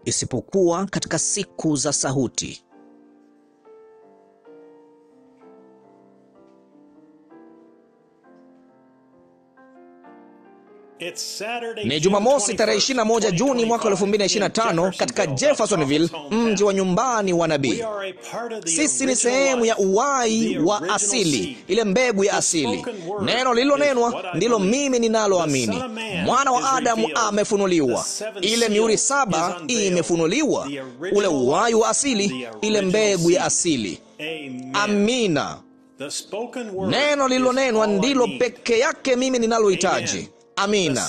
isipokuwa katika siku za sauti. Ni Jumamosi tarehe 21 Juni mwaka 2025 katika Jeffersonville, mji wa nyumbani wa nabii. Sisi ni sehemu ya uhai wa asili, ile mbegu ya asili. Neno lililonenwa ndilo mimi ninaloamini. Mwana wa Adamu amefunuliwa. Ile mihuri 7 imefunuliwa. Ule uhai wa asili, ile mbegu ya asili. Amina. Neno lililonenwa ndilo peke yake mimi ninalohitaji. Amina.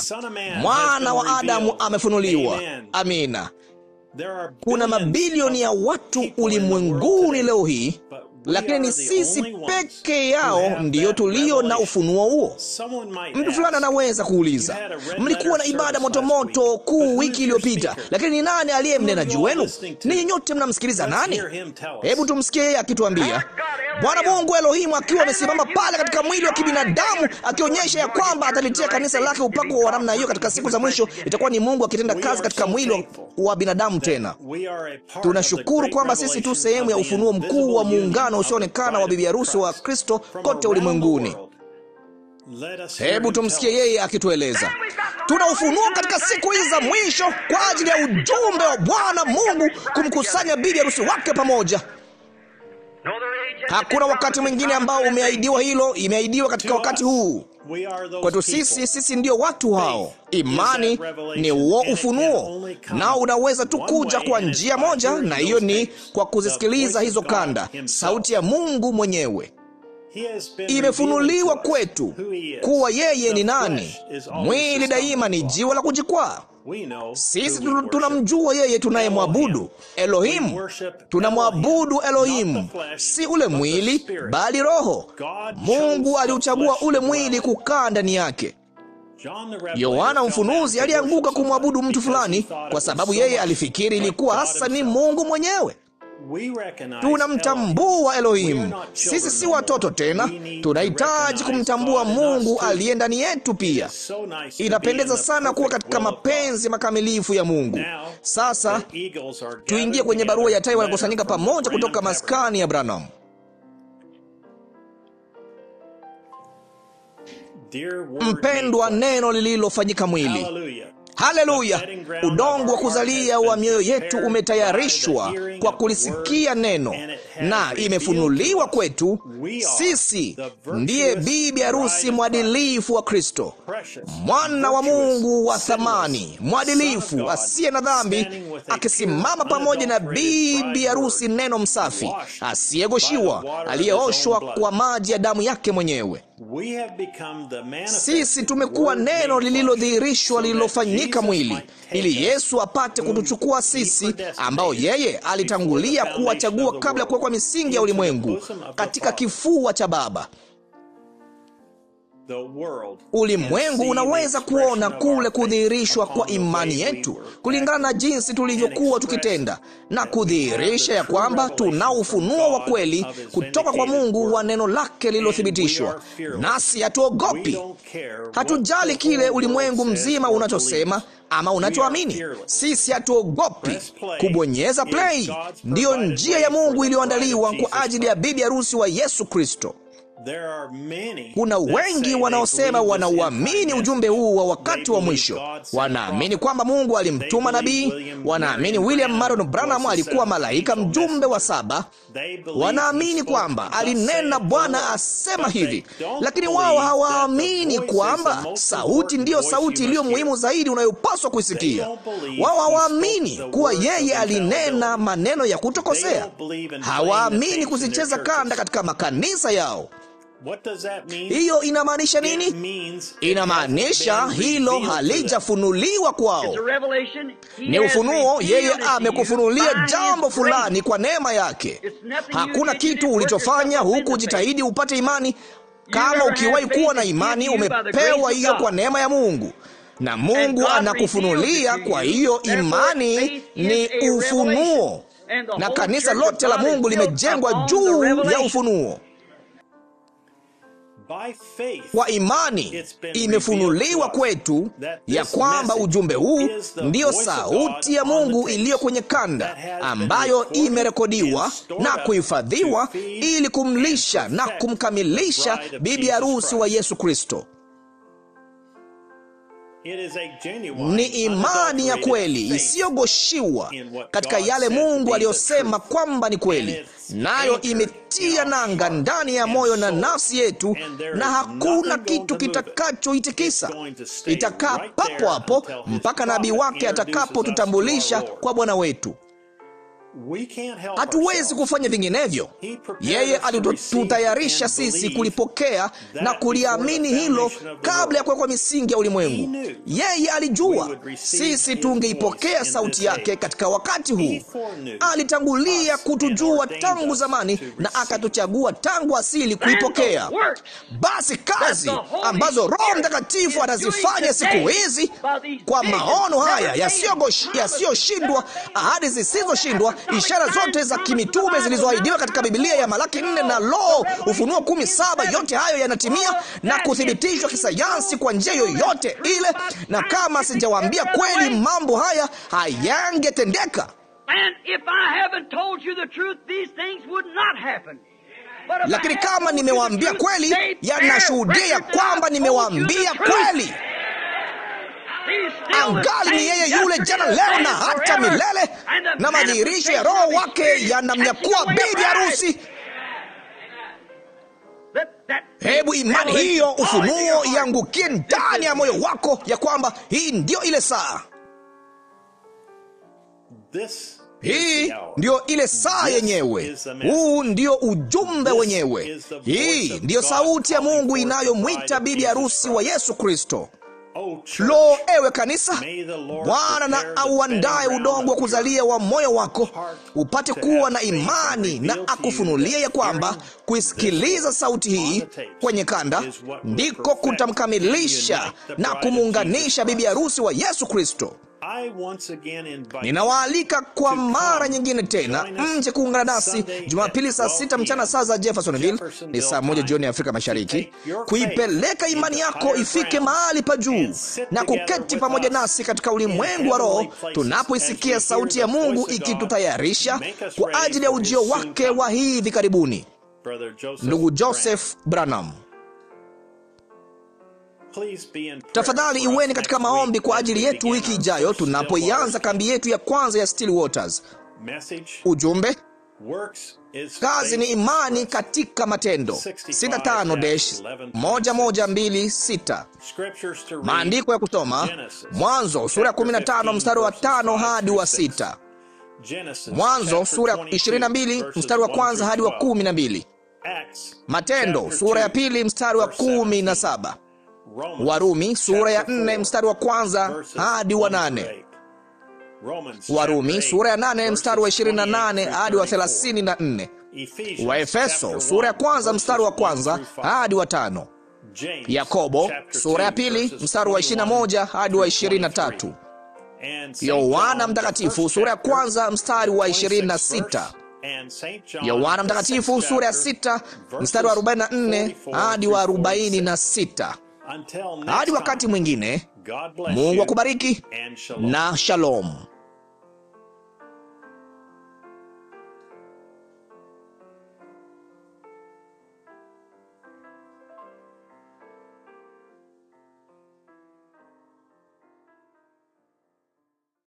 Mwana wa Adamu amefunuliwa. Amina. Kuna mabilioni ya watu ulimwenguni leo hii, lakini ni sisi peke yao ndiyo tulio na ufunuo huo. Mtu fulani anaweza kuuliza, mlikuwa na ibada motomoto kuu wiki iliyopita, lakini ni nani aliye mnenaji wenu? Ninyi nyote mnamsikiliza nani? Hebu tumsikie yeye akituambia. Bwana Mungu Elohimu akiwa amesimama pale katika mwili wa kibinadamu, akionyesha ya kwamba atalitia kanisa lake upako wa namna hiyo katika siku za mwisho. Itakuwa ni Mungu akitenda kazi katika mwili wa binadamu tena. Tunashukuru kwamba sisi tu sehemu ya ufunuo mkuu wa muungano usioonekana wa bibi harusi wa Kristo kote ulimwenguni. Hebu tumsikie yeye akitueleza. Tuna ufunuo katika siku hizi za mwisho kwa ajili ya ujumbe wa Bwana Mungu kumkusanya bibi harusi wake pamoja. Hakuna wakati mwingine ambao umeahidiwa hilo. Imeahidiwa katika wakati huu. Kwetu sisi ndio watu hao. Imani ni huo ufunuo, nao unaweza tu kuja kwa njia moja, na hiyo ni kwa kuzisikiliza hizo kanda, sauti ya Mungu mwenyewe. Imefunuliwa kwetu kuwa yeye ni nani. Mwili daima ni jiwe la kujikwaa. Sisi tunamjua yeye tunayemwabudu, Elohimu. Tunamwabudu Elohimu, si ule mwili bali roho. Mungu aliuchagua ule mwili kukaa ndani yake. Yohana Mfunuzi alianguka kumwabudu mtu fulani kwa sababu yeye alifikiri ilikuwa hasa ni Mungu mwenyewe. Tunamtambua Elohimu. Sisi si watoto tena. Tunahitaji kumtambua Mungu aliye ndani yetu pia. Inapendeza sana kuwa katika mapenzi makamilifu ya Mungu. Sasa tuingie kwenye barua ya tai wanakusanyika pamoja kutoka maskani ya Branham. Mpendwa, neno lililofanyika mwili. Haleluya! Udongo wa kuzalia wa mioyo yetu umetayarishwa kwa kulisikia neno, na imefunuliwa kwetu. Sisi ndiye bibi harusi mwadilifu wa Kristo, mwana wa Mungu wa thamani, mwadilifu, asiye na dhambi, akisimama pamoja na bibi harusi, neno msafi, asiyegoshiwa, aliyeoshwa kwa maji ya damu yake mwenyewe. Sisi tumekuwa neno lililodhihirishwa, lililofanyika mwili, ili Yesu apate kutuchukua sisi, ambao yeye alitangulia kuwachagua kabla ya kuwekwa misingi ya ulimwengu, katika kifua cha Baba. Ulimwengu unaweza kuona kule kudhihirishwa kwa imani yetu kulingana na jinsi tulivyokuwa tukitenda, na kudhihirisha ya kwamba tuna ufunuo wa kweli kutoka kwa Mungu wa neno lake lililothibitishwa. Nasi hatuogopi. Hatujali kile ulimwengu mzima unachosema ama unachoamini. Sisi hatuogopi. Kubonyeza play ndiyo njia ya Mungu iliyoandaliwa kwa ajili ya bibi harusi wa Yesu Kristo. Kuna wengi wanaosema wanauamini ujumbe huu wa wakati wa mwisho. Wanaamini kwamba Mungu alimtuma nabii. Wanaamini William Marion Branham alikuwa malaika mjumbe wa 7. Wanaamini kwamba alinena, Bwana asema hivi. Lakini wao hawaamini kwamba sauti ndiyo sauti iliyo muhimu zaidi unayopaswa kuisikia. Wao hawaamini kuwa yeye alinena maneno ya kutokosea. Hawaamini kuzicheza kanda katika makanisa yao. Hiyo inamaanisha nini? Inamaanisha hilo halijafunuliwa kwao. Ni ufunuo. Yeye amekufunulia jambo fulani kwa neema yake. Hakuna kitu ulichofanya huku jitahidi upate imani. Kama ukiwahi kuwa na imani, umepewa hiyo kwa neema ya Mungu, na Mungu anakufunulia. Kwa hiyo imani ni ufunuo, na kanisa lote la Mungu limejengwa juu ya ufunuo. Kwa imani imefunuliwa kwetu ya kwamba ujumbe huu ndiyo sauti ya Mungu iliyo kwenye kanda, ambayo imerekodiwa na kuhifadhiwa ili kumlisha na kumkamilisha bibi harusi wa Yesu Kristo. Ni imani ya kweli isiyogoshiwa katika yale Mungu aliyosema kwamba ni kweli, nayo imetia nanga ndani ya moyo na nafsi yetu, na hakuna kitu kitakachoitikisa. Itakaa papo hapo mpaka nabii wake atakapotutambulisha kwa Bwana wetu. Hatuwezi kufanya vinginevyo. Yeye alitutayarisha sisi kulipokea na kuliamini hilo kabla ya kuwekwa misingi ya ulimwengu. Yeye alijua sisi tungeipokea sauti yake katika wakati huu. Alitangulia kutujua tangu zamani na akatuchagua tangu asili kuipokea. Basi kazi ambazo Roho Mtakatifu atazifanya siku hizi kwa maono haya yasiyoshindwa, ahadi zisizoshindwa, ishara zote za kimitume zilizoahidiwa katika Biblia ya Malaki 4 na Ufunuo 17, yote hayo yanatimia na kuthibitishwa kisayansi kwa njia yoyote ile, na kama sijawaambia kweli, mambo haya hayangetendeka. Lakini kama nimewaambia kweli, yanashuhudia ya kwamba nimewaambia kweli. Angali ni yeye yule jana, leo na hata milele, na madhihirisho ya Roho wake yanamnyakua bibi harusi. Hebu imani hiyo, ufunuo, iangukie ndani ya moyo wako ya kwamba hii ndio ile saa. Hii ndio ile saa yenyewe. Huu ndio ujumbe wenyewe. Hii ndio sauti ya Mungu inayomwita bibi harusi wa Yesu Kristo. Lo, ewe kanisa, Bwana na auandae udongo wa kuzalia wa moyo wako, upate kuwa na imani, na akufunulia ya kwamba kuisikiliza sauti hii kwenye kanda ndiko kutamkamilisha na kumuunganisha bibi harusi wa Yesu Kristo. Ninawaalika kwa mara nyingine tena nje kuungana nasi Jumapili saa 6 mchana saa za Jeffersonville, ni saa 1 jioni Afrika Mashariki, kuipeleka imani yako ifike mahali pa juu na kuketi pamoja nasi katika ulimwengu wa roho, tunapoisikia sauti ya Mungu ikitutayarisha kwa ajili ya ujio wake wa hivi karibuni. Ndugu Joseph Branham. Tafadhali iweni katika maombi kwa ajili yetu wiki ijayo tunapoianza kambi yetu ya kwanza ya Still Waters. Ujumbe: kazi ni imani katika matendo. 65-1126. Maandiko ya kusoma: Mwanzo sura ya 15 mstari wa 5 hadi wa 6. Mwanzo sura ya 22 mstari wa 1 hadi wa 12. Matendo sura ya 2 mstari wa 17. Warumi sura ya 4 mstari wa 1 hadi wa 8. Warumi sura ya 8 mstari wa 28 hadi wa 34. Waefeso sura ya 1 mstari wa 1 hadi wa 5. Yakobo sura ya 2 mstari wa 21 hadi wa 23. Yohana Mtakatifu sura ya 1 mstari wa 26. Yohana Mtakatifu sura ya 6 mstari wa 44 hadi wa 46. Hadi wakati mwingine, Mungu akubariki na shalom.